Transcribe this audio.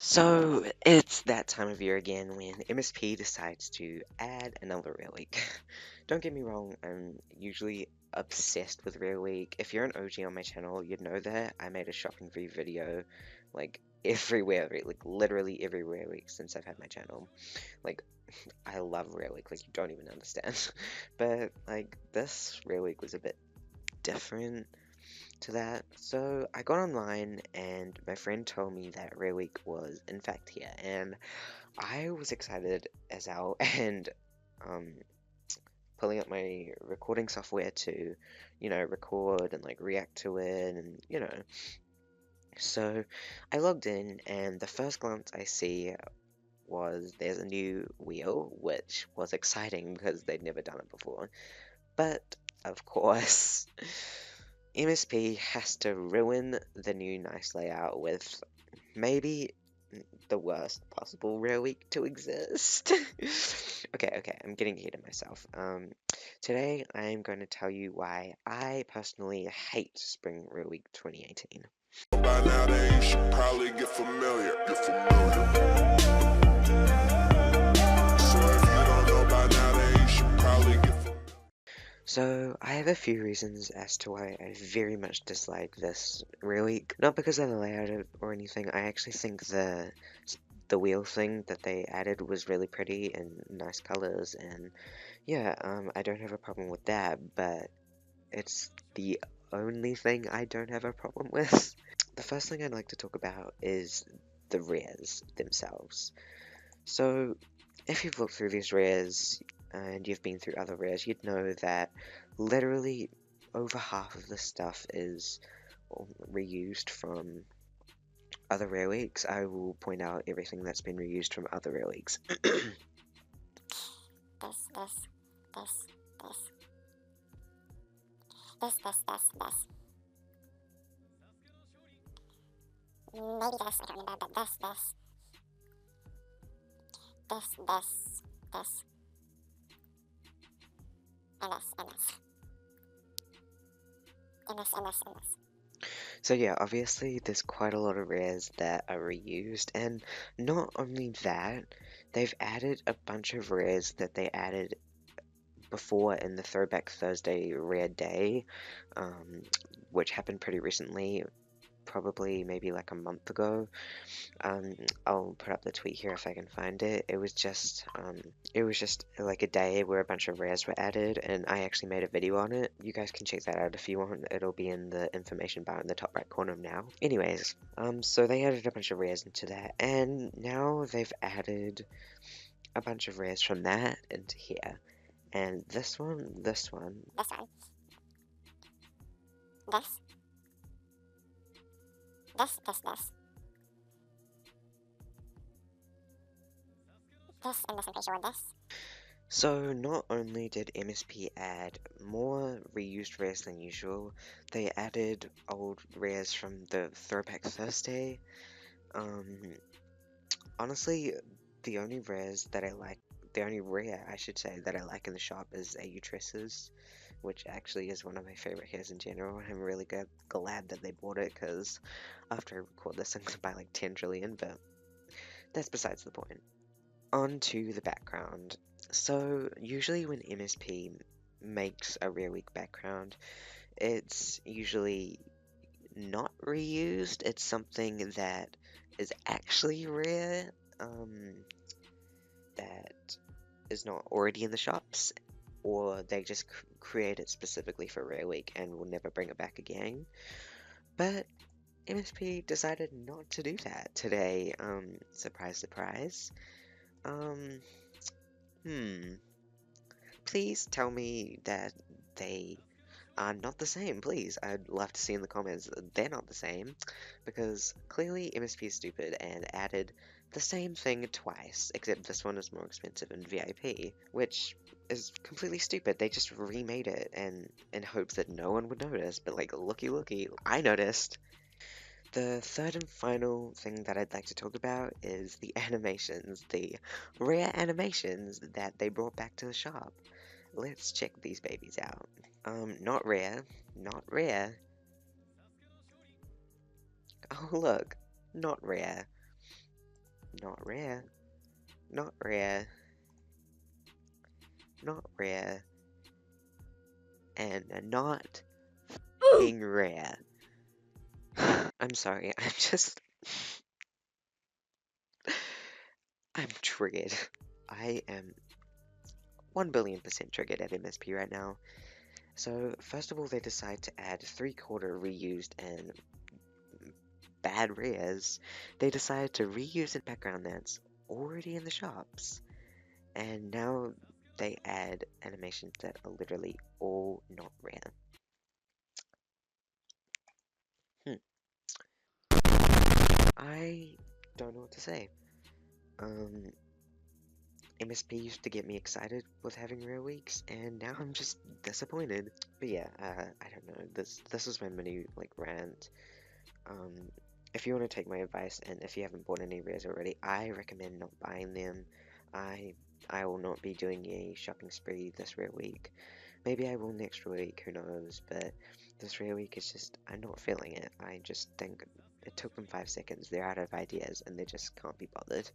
So it's that time of year again when MSP decides to add another Rare Week. Don't get me wrong, I'm usually obsessed with Rare Week. If you're an OG on my channel, you'd know that I made a shopping free video like everywhere, like literally every Rare Week since I've had my channel. Like I love Rare Week, like you don't even understand. But like this Rare Week was a bit different to that. So I got online and my friend told me that Rare Week was in fact here, and I was excited as hell and um, pulling up my recording software to, record and like react to it and. So I logged in and the first glance I see was there's a new wheel, which was exciting because they'd never done it before. But of course, MSP has to ruin the new nice layout with maybe the worst possible Rare Week to exist. Okay, I'm getting ahead of myself. Today I'm going to tell you why I personally hate Spring Rare Week 2018. By now then you should probably get familiar. So if you don't know by now then you should probably get familiar. So, I have a few reasons as to why I very much dislike this Rare Week. Not because of the layout or anything, I actually think the wheel thing that they added was really pretty and nice colors, and yeah, I don't have a problem with that, but it's the only thing I don't have a problem with. The first thing I'd like to talk about is the rares themselves. So, if you've looked through these rares and you've been through other rares, you'd know that literally over half of the stuff is reused from other rare weeks. I will point out everything that's been reused from other rare weeks. this, this, this, this, this. Maybe this, I don't remember, but this, this, and this. So yeah, obviously there's quite a lot of rares that are reused, and not only that, they've added a bunch of rares that they added before in the Throwback Thursday rare day, which happened pretty recently, probably maybe like a month ago. I'll put up the tweet here if I can find it. It was just like a day where a bunch of rares were added, and I actually made a video on it. You guys can check that out if you want. It'll be in the information bar in the top right corner now. Anyways, so they added a bunch of rares into that, and now they've added a bunch of rares from that into here. And this one, This, and this, I'm pretty sure this. So not only did MSP add more reused rares than usual, they added old rares from the Throwback Thursday. Honestly, the only rare I should say, that I like in the shop is AU Tresses, which actually is one of my favorite hairs in general. I'm really glad that they bought it, because after I record this I'm gonna buy like 10 trillion, but that's besides the point. On to the background. So, usually when MSP makes a Rare Week background, it's usually not reused. It's something that is actually rare, that is not already in the shops, or they just create it specifically for Rare Week and will never bring it back again. But MSP decided not to do that today. Surprise, surprise. Please tell me that they are not the same, please. I'd love to see in the comments they're not the same, because clearly MSP is stupid and added the same thing twice, except this one is more expensive in VIP, which is completely stupid. They just remade it and in hopes that no one would notice, but like, looky, I noticed. The third and final thing that I'd like to talk about is the animations, the rare animations that they brought back to the shop. Let's check these babies out. Not rare. Oh look, not rare. not rare, not rare, not rare, and not f***ing rare. I'm sorry, I'm triggered. I am 1,000,000,000% triggered at MSP right now. So, first of all, they decide to add 3/4 reused and bad rares. They decided to reuse a background that's already in the shops. And now they add animations that are literally all not rare. I don't know what to say. MSP used to get me excited with having rare weeks, and now I'm just disappointed. But yeah, I don't know. This is my mini like rant. Um, if you want to take my advice, and if you haven't bought any rares already, I recommend not buying them. I I will not be doing a shopping spree this rare week. Maybe I will next week, who knows? But this rare week is just I'm not feeling it. I just think it took them 5 seconds. They're out of ideas, and they just can't be bothered.